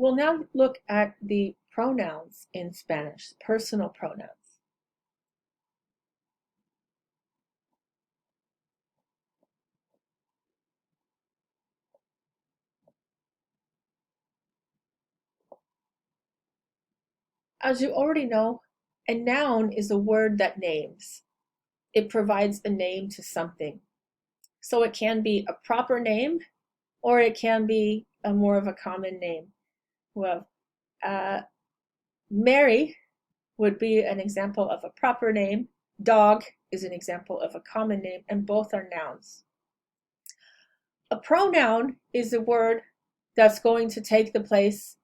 We'll now look at the pronouns in Spanish, personal pronouns. As you already know, a noun is a word that names. It provides a name to something. So it can be a proper name or it can be a more of a common name. Well, Mary would be an example of a proper name. Dog is an example of a common name, and both are nouns. A pronoun is a word that's going to take the place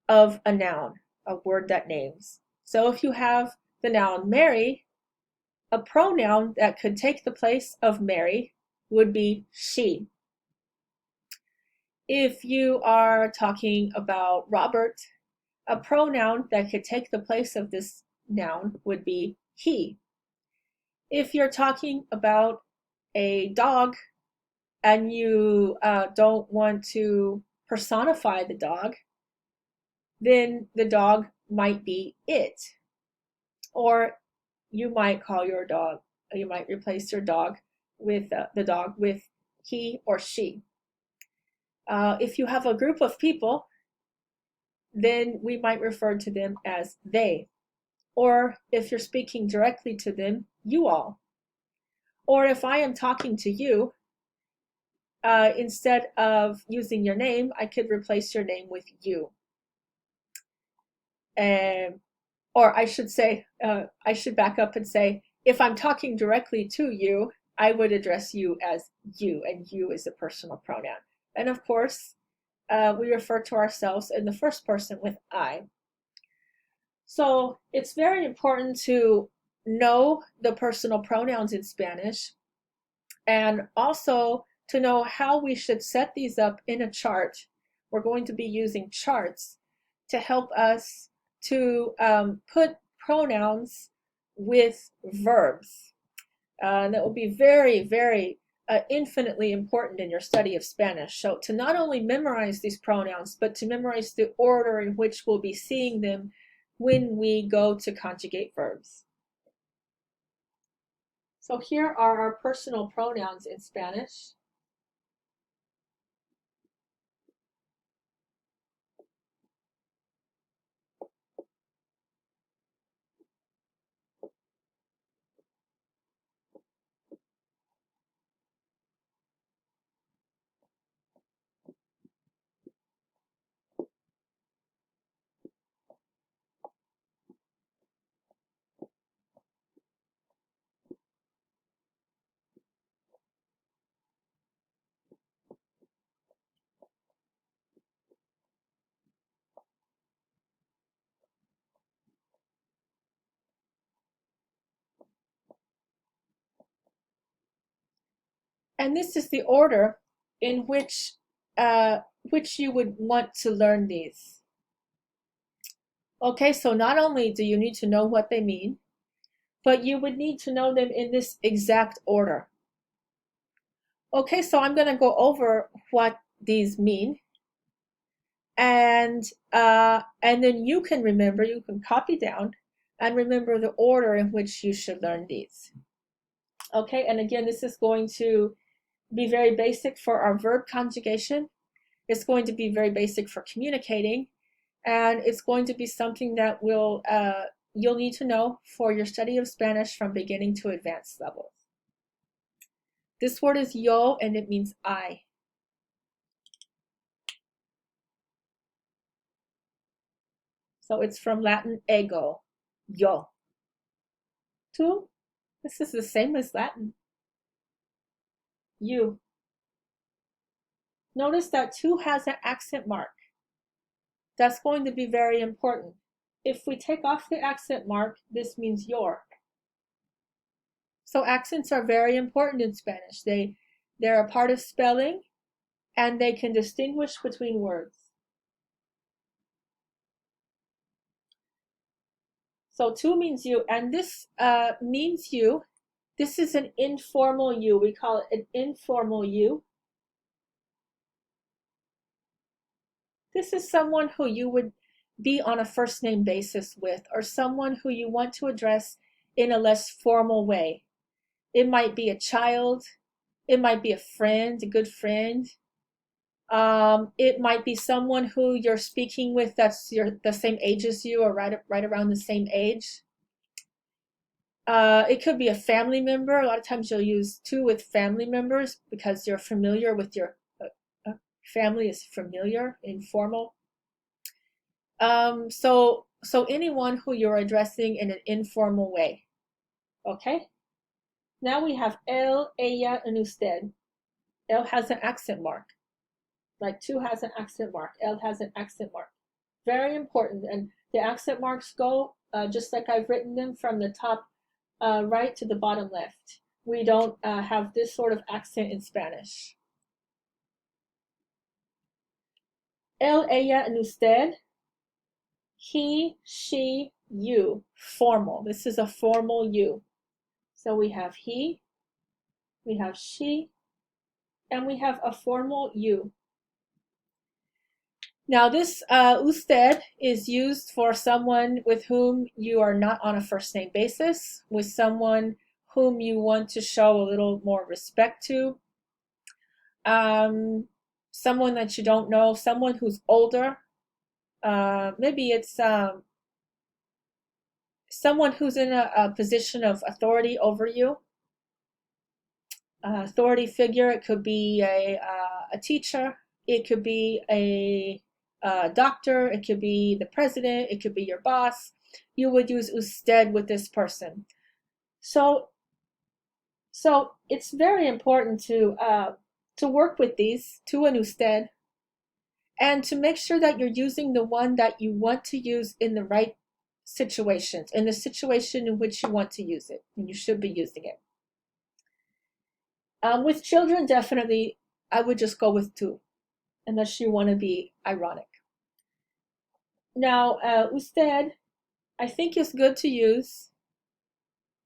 of a noun, a word that names. So if you have the noun Mary, a pronoun that could take the place of Mary would be she. If you are talking about Robert, a pronoun that could take the place of this noun would be he. If you're talking about a dog and you don't want to personify the dog, then the dog might be it. Or you might call your dog, you might replace your dog with the dog with he or she. If you have a group of people, then we might refer to them as they. Or if you're speaking directly to them, you all. Or if I am talking to you, instead of using your name, I could replace your name with you. Or I should say, I should back up and say, if I'm talking directly to you, I would address you as you, and you is a personal pronoun. And of course, we refer to ourselves in the first person with I. So it's very important to know the personal pronouns in Spanish, and also to know how we should set these up in a chart. We're going to be using charts to help us to put pronouns with verbs. That will be very, very infinitely important in your study of Spanish. So to not only memorize these pronouns, but to memorize the order in which we'll be seeing them when we go to conjugate verbs. So here are our personal pronouns in Spanish. And this is the order in which you would want to learn these. Okay, so not only do you need to know what they mean, but you would need to know them in this exact order. Okay, so I'm going to go over what these mean, and then you can remember, you can copy down and remember the order in which you should learn these. Okay, and again, this is going to be very basic for our verb conjugation. It's going to be very basic for communicating, and it's going to be something that you'll need to know for your study of Spanish from beginning to advanced levels. This word is yo, and it means I. So it's from Latin ego, yo. Tu, this is the same as Latin. You. Notice that tu has an accent mark. That's going to be very important. If we take off the accent mark, this means your. So accents are very important in Spanish. They're a part of spelling, and they can distinguish between words. So tu means you, and this means you. This is an informal you. We call it an informal you. This is someone who you would be on a first name basis with, or someone who you want to address in a less formal way. It might be a child, it might be a friend, a good friend. It might be someone who you're speaking with that's the same age as you, or right around the same age. It could be a family member. A lot of times you'll use to with family members because you're familiar with your family is familiar, informal. So anyone who you're addressing in an informal way. Okay. Now we have él, ella, and usted. Él has an accent mark. Like tú has an accent mark. Él has an accent mark. Very important. And the accent marks go just like I've written them from the top right to the bottom left. We don't have this sort of accent in Spanish. Él, ella, and usted. He, she, you. Formal. This is a formal you. So we have he, we have she, and we have a formal you. Now this usted is used for someone with whom you are not on a first name basis, with someone whom you want to show a little more respect to, someone that you don't know, someone who's older. Maybe it's someone who's in a position of authority over you. Authority figure. It could be a teacher. It could be a doctor. It could be the president. It could be your boss. You would use usted with this person. So it's very important to work with these tú and usted, and to make sure that you're using the one that you want to use in the right situations, in the situation in which you want to use it, and you should be using it. With children, definitely, I would just go with tú, unless you want to be ironic. Now, usted, I think is good to use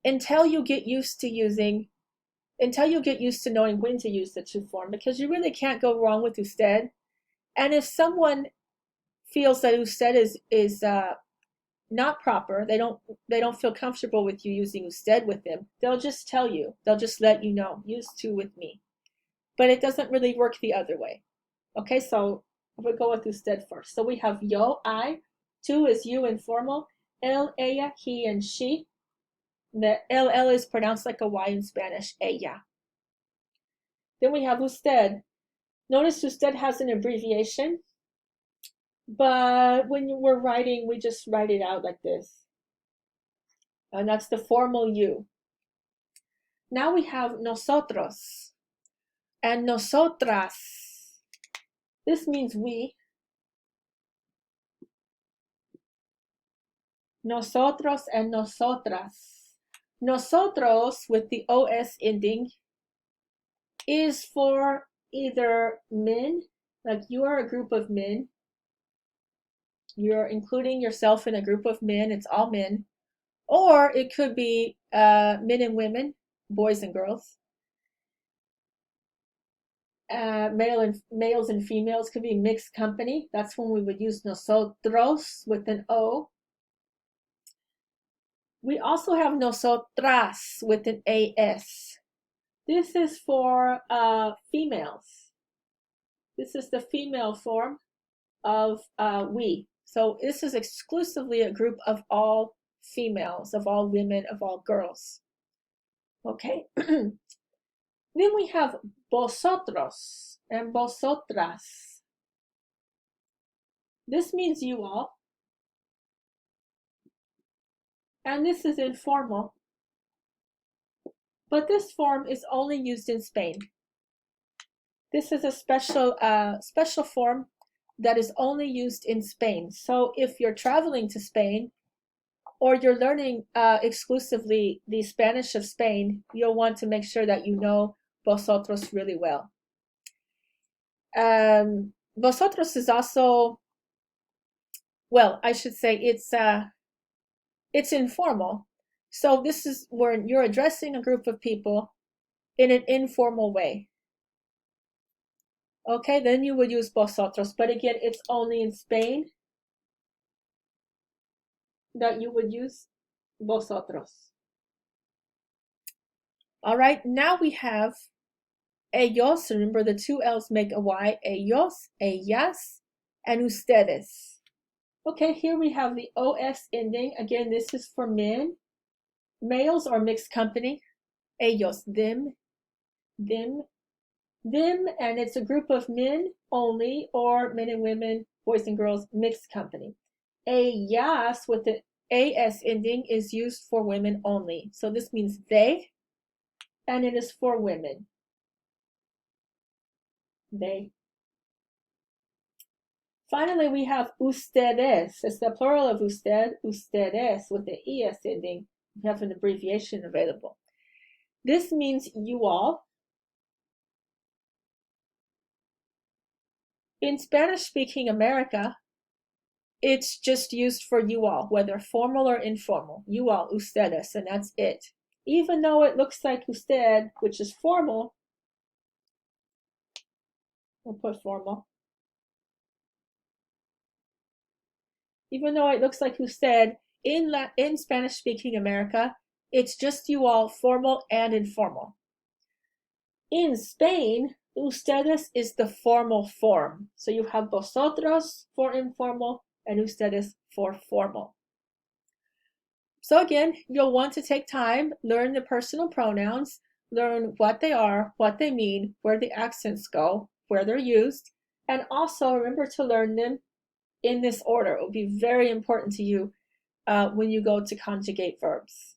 until you get used to knowing when to use the tú form, because you really can't go wrong with usted. And if someone feels that usted is not proper, they don't feel comfortable with you using usted with them, they'll just tell you, they'll just let you know, use tú with me. But it doesn't really work the other way. Okay, so we'll go with usted first. So we have yo, I, tú is you informal, él, ella, he, and she. The LL is pronounced like a Y in Spanish, ella. Then we have usted. Notice usted has an abbreviation, but when we're writing, we just write it out like this. And that's the formal you. Now we have nosotros and nosotras. This means we. Nosotros and nosotras. Nosotros with the OS ending is for either men, like you are a group of men, you're including yourself in a group of men, it's all men, or it could be men and women, boys and girls. Males and females could be mixed company. That's when we would use nosotros with an O. We also have nosotras with an AS. This is for females. This is the female form of we. So this is exclusively a group of all females, of all women, of all girls. Okay. Then we have vosotros and vosotras. This means you all. And this is informal. But this form is only used in Spain. This is a special form that is only used in Spain. So if you're traveling to Spain, or you're learning exclusively the Spanish of Spain, you'll want to make sure that you know vosotros really well. Vosotros is also, well, I should say it's informal. So this is where you're addressing a group of people in an informal way. Okay, then you would use vosotros. But again, it's only in Spain that you would use vosotros. All right, now we have ellos. Remember the two L's make a Y. Ellos, ellas, and ustedes. Okay, here we have the OS ending. Again, this is for men. Males or mixed company. Ellos, them, and it's a group of men only, or men and women, boys and girls, mixed company. Ellas with the AS ending is used for women only. So this means they, and it is for women. They. Finally, we have ustedes. It's the plural of usted, ustedes, with the es ending. We have an abbreviation available. This means you all. In Spanish-speaking America, it's just used for you all, whether formal or informal. You all, ustedes, and that's it. Even though it looks like usted, which is formal, we'll put formal. Even though it looks like usted, in Spanish-speaking America, it's just you all, formal and informal. In Spain, ustedes is the formal form. So you have vosotros for informal and ustedes for formal. So again, you'll want to take time, learn the personal pronouns, learn what they are, what they mean, where the accents go, where they're used, and also remember to learn them in this order. It will be very important to you when you go to conjugate verbs.